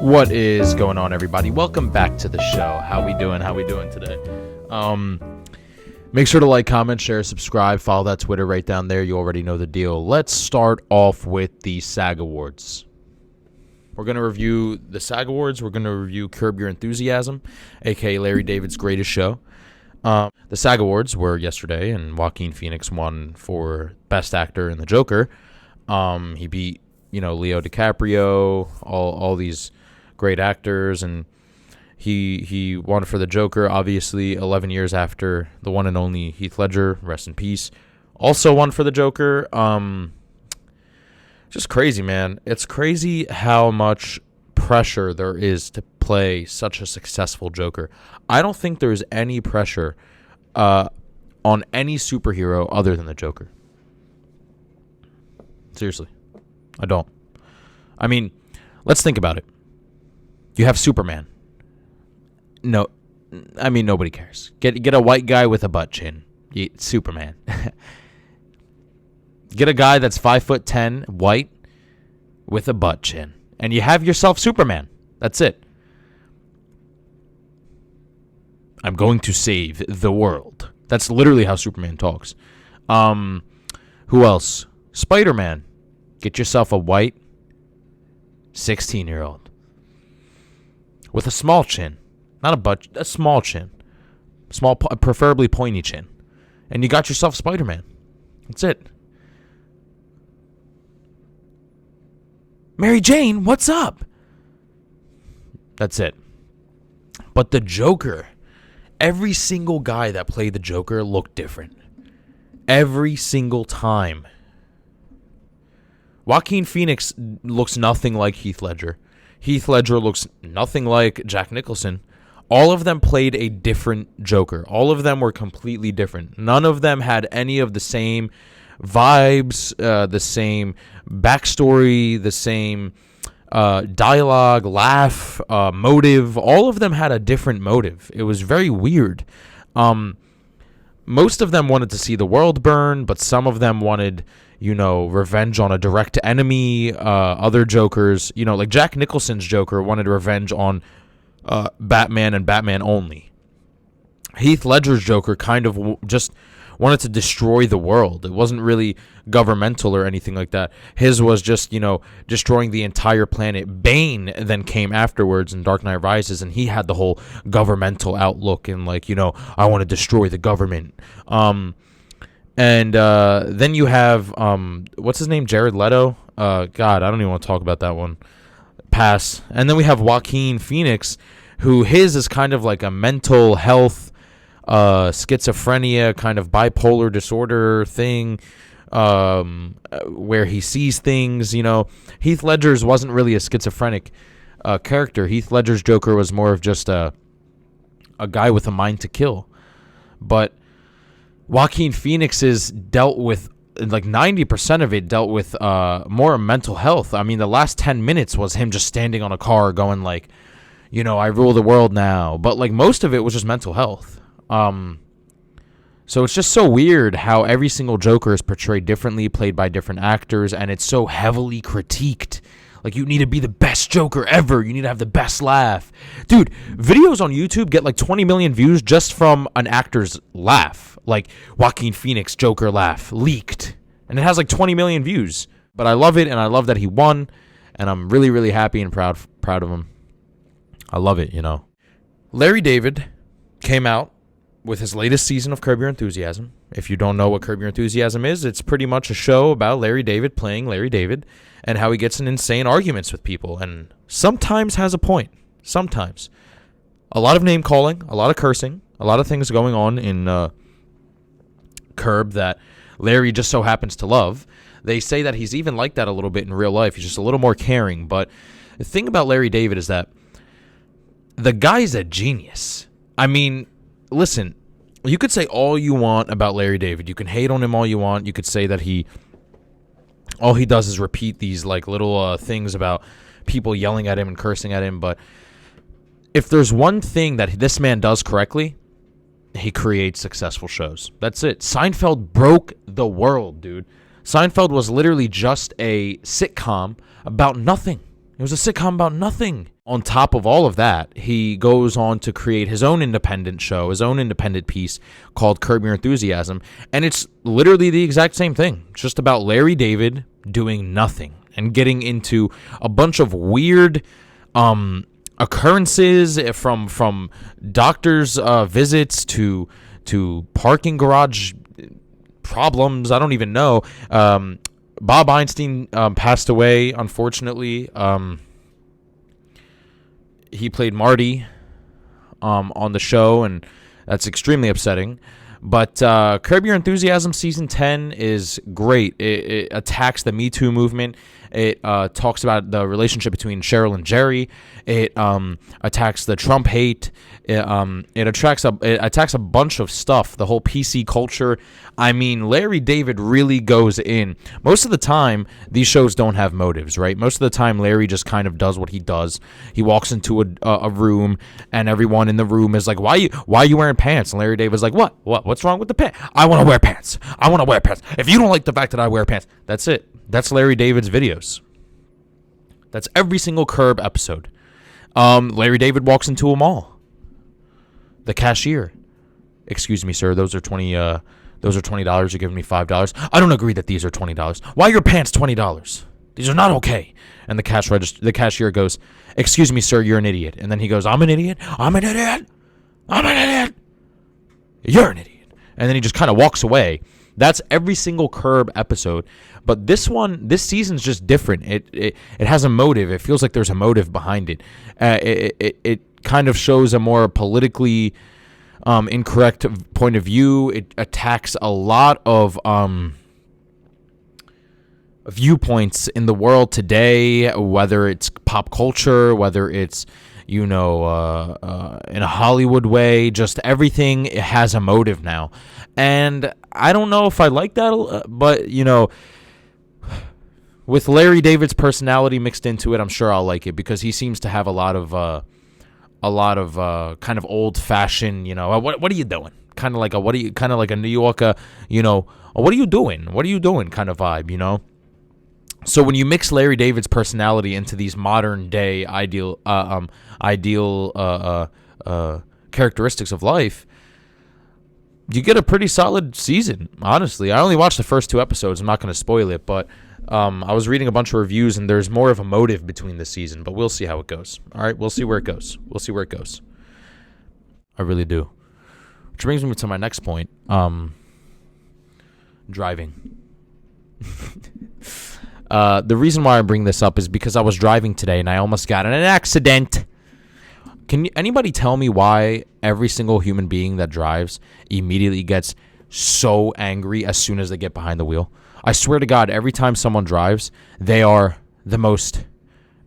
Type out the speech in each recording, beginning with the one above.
What is going on, everybody? Welcome back to the show. How we doing today? Make sure to like, comment, share, subscribe, follow that Twitter right down there. You already know the deal. Let's start off with the SAG Awards. We're going to review the SAG Awards. We're going to review Curb Your Enthusiasm, aka Larry David's greatest show. The SAG Awards were yesterday, and Joaquin Phoenix won for Best Actor in The Joker. He beat, Leo DiCaprio, all these great actors, and he won for The Joker, obviously 11 years after the one and only Heath Ledger, rest in peace, also won for The Joker. Just crazy, man. It's crazy how much pressure there is to play such a successful Joker. I don't think there's any pressure on any superhero other than the Joker. Seriously. I don't. I mean, let's think about it. You have Superman. No, I mean, nobody cares. Get a white guy with a butt chin. Superman. Get a guy that's 5'10", white, with a butt chin, and you have yourself Superman. That's it. I'm going to save the world. That's literally how Superman talks. Who else? Spider-Man. Get yourself a white 16-year-old with a small chin. Not a butt, a small chin. Small, preferably pointy chin. And you got yourself Spider-Man. That's it. Mary Jane, what's up? That's it. But the Joker, every single guy that played the Joker looked different. Every single time. Joaquin Phoenix looks nothing like Heath Ledger. Heath Ledger looks nothing like Jack Nicholson. All of them played a different Joker. All of them were completely different. None of them had any of the same vibes, the same backstory, the same dialogue, laugh, motive. All of them had a different motive. It was very weird. Most of them wanted to see the world burn, but some of them wanted, revenge on a direct enemy. Other Jokers, like Jack Nicholson's Joker wanted revenge on Batman and Batman only. Heath Ledger's Joker kind of just wanted to destroy the world. It wasn't really governmental or anything like that. His was just, destroying the entire planet. Bane then came afterwards in Dark Knight Rises, and he had the whole governmental outlook and I want to destroy the government. And then you have, what's his name? Jared Leto? God, I don't even want to talk about that one. Pass. And then we have Joaquin Phoenix, who his is kind of like a mental health, schizophrenia, kind of bipolar disorder thing, where he sees things, Heath Ledger's wasn't really a schizophrenic character. Heath Ledger's Joker was more of just a guy with a mind to kill. But Joaquin Phoenix's dealt with, 90% of it dealt with more mental health. I mean, the last 10 minutes was him just standing on a car going I rule the world now. But most of it was just mental health. So it's just so weird how every single Joker is portrayed differently, played by different actors, and it's so heavily critiqued. You need to be the best Joker ever. You need to have the best laugh. Dude, videos on YouTube get 20 million views just from an actor's laugh. Joaquin Phoenix Joker laugh leaked. And it has 20 million views. But I love it, and I love that he won. And I'm really, really happy and proud of him. I love it, Larry David came out with his latest season of Curb Your Enthusiasm. If you don't know what Curb Your Enthusiasm is, it's pretty much a show about Larry David playing Larry David and how he gets in insane arguments with people and sometimes has a point. Sometimes. A lot of name calling, a lot of cursing, a lot of things going on in Curb that Larry just so happens to love. They say that he's even like that a little bit in real life. He's just a little more caring. But the thing about Larry David is that the guy's a genius. I mean, listen, you could say all you want about Larry David. You can hate on him all you want. You could say that all he does is repeat these little things about people yelling at him and cursing at him. But if there's one thing that this man does correctly, he creates successful shows. That's it. Seinfeld broke the world, dude. Seinfeld was literally just a sitcom about nothing. It was a sitcom about nothing. On top of all of that, he goes on to create his own independent show, his own independent piece called Curb Your Enthusiasm. And it's literally the exact same thing. It's just about Larry David doing nothing and getting into a bunch of weird occurrences from doctors' visits to parking garage problems. I don't even know. Bob Einstein passed away, unfortunately. He played Marty on the show, and that's extremely upsetting. But Curb Your Enthusiasm Season 10 is great. It attacks the Me Too movement. It talks about the relationship between Cheryl and Jerry. It attacks the Trump hate. It attacks a bunch of stuff, the whole PC culture. I mean, Larry David really goes in. Most of the time, these shows don't have motives, right? Most of the time, Larry just kind of does what he does. He walks into a room, and everyone in the room is like, why are you wearing pants? And Larry David's like, what's wrong with the pants? I want to wear pants. I want to wear pants. If you don't like the fact that I wear pants, that's it. That's Larry David's videos. That's every single Curb episode. Larry David walks into a mall. The cashier, excuse me, sir, those are $20. You're giving me $5. I don't agree that these are $20. Why are your pants $20? These are not okay. And the cashier goes, excuse me, sir, you're an idiot. And then he goes, I'm an idiot. I'm an idiot. I'm an idiot. You're an idiot. And then he just kind of walks away. That's every single Curb episode. But this season's just different. It has a motive. It feels like there's a motive behind it. It kind of shows a more politically incorrect point of view. It attacks a lot of viewpoints in the world today, whether it's pop culture, whether it's, in a Hollywood way, just everything has a motive now. And I don't know if I like that, but, with Larry David's personality mixed into it, I'm sure I'll like it, because he seems to have a lot of kind of old-fashioned, what are you doing? Kind of like a New Yorker, what are you doing? What are you doing kind of vibe, So when you mix Larry David's personality into these modern day ideal characteristics of life, you get a pretty solid season, honestly. I only watched the first 2 episodes. I'm not going to spoil it, but I was reading a bunch of reviews, and there's more of a motive between this season, but we'll see how it goes. All right, we'll see where it goes. I really do. Which brings me to my next point, driving. The reason why I bring this up is because I was driving today, and I almost got in an accident. Can anybody tell me why every single human being that drives immediately gets so angry as soon as they get behind the wheel? I swear to God, every time someone drives, they are the most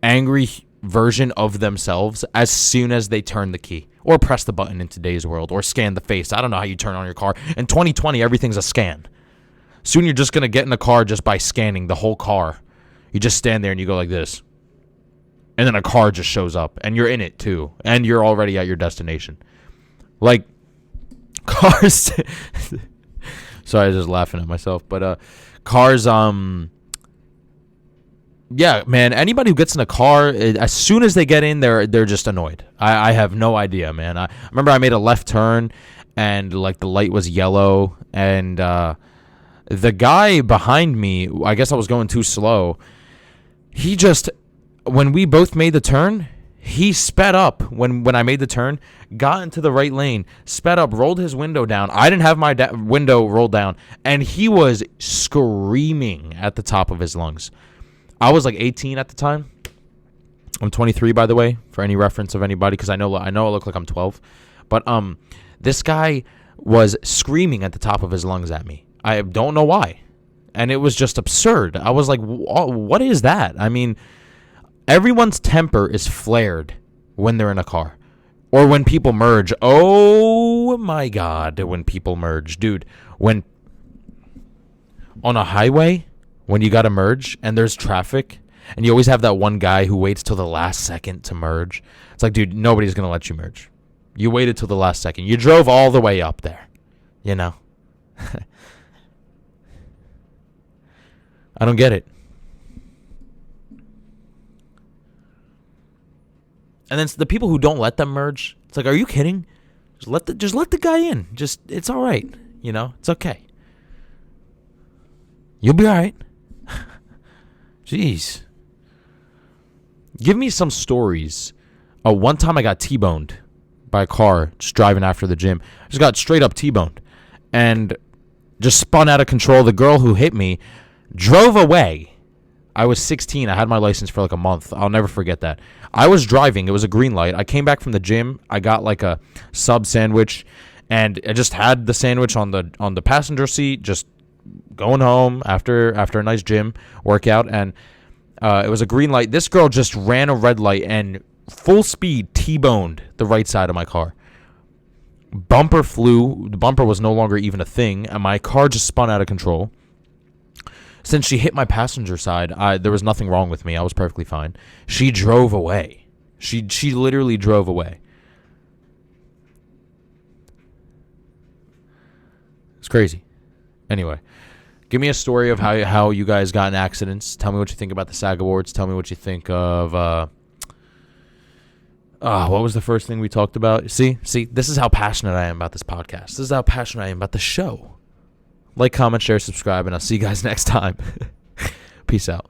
angry version of themselves as soon as they turn the key or press the button in today's world or scan the face. I don't know how you turn on your car. In 2020, everything's a scan. Soon you're just going to get in the car just by scanning the whole car. You just stand there and you go like this. And then a car just shows up, and you're in it too, and you're already at your destination. Like, cars. Sorry, I was just laughing at myself, but cars. Yeah, man. Anybody who gets in a car, as soon as they get in, they're just annoyed. I have no idea, man. I remember I made a left turn, and like the light was yellow, and the guy behind me, I guess I was going too slow. He just. When we both made the turn, he sped up when I made the turn, got into the right lane, sped up, rolled his window down. I didn't have my window rolled down, and he was screaming at the top of his lungs. I was like 18 at the time. I'm 23, by the way, for any reference of anybody, because I know I look like I'm 12. But this guy was screaming at the top of his lungs at me. I don't know why. And it was just absurd. I was like, what is that? I mean, everyone's temper is flared when they're in a car or when people merge. Oh my God, when people merge. Dude, when on a highway, when you got to merge and there's traffic and you always have that one guy who waits till the last second to merge. It's like, dude, nobody's going to let you merge. You waited till the last second. You drove all the way up there, I don't get it. And then the people who don't let them merge, it's like, are you kidding? Just let the guy in. It's all right. It's okay. You'll be all right. Jeez. Give me some stories. One time I got T-boned by a car just driving after the gym. I just got straight up T-boned and just spun out of control. The girl who hit me drove away. I was 16. I had my license for like a month. I'll never forget that. I was driving. It was a green light. I came back from the gym. I got like a sub sandwich, and I just had the sandwich on the passenger seat, just going home after a nice gym workout, and it was a green light. This girl just ran a red light and full speed T-boned the right side of my car. Bumper flew. The bumper was no longer even a thing, and my car just spun out of control. Since she hit my passenger side, there was nothing wrong with me. I was perfectly fine. She drove away. She literally drove away. It's crazy. Anyway, give me a story of how you guys got in accidents. Tell me what you think about the SAG Awards. Tell me what you think of... what was the first thing we talked about? See, this is how passionate I am about this podcast. This is how passionate I am about the show. Like, comment, share, subscribe, and I'll see you guys next time. Peace out.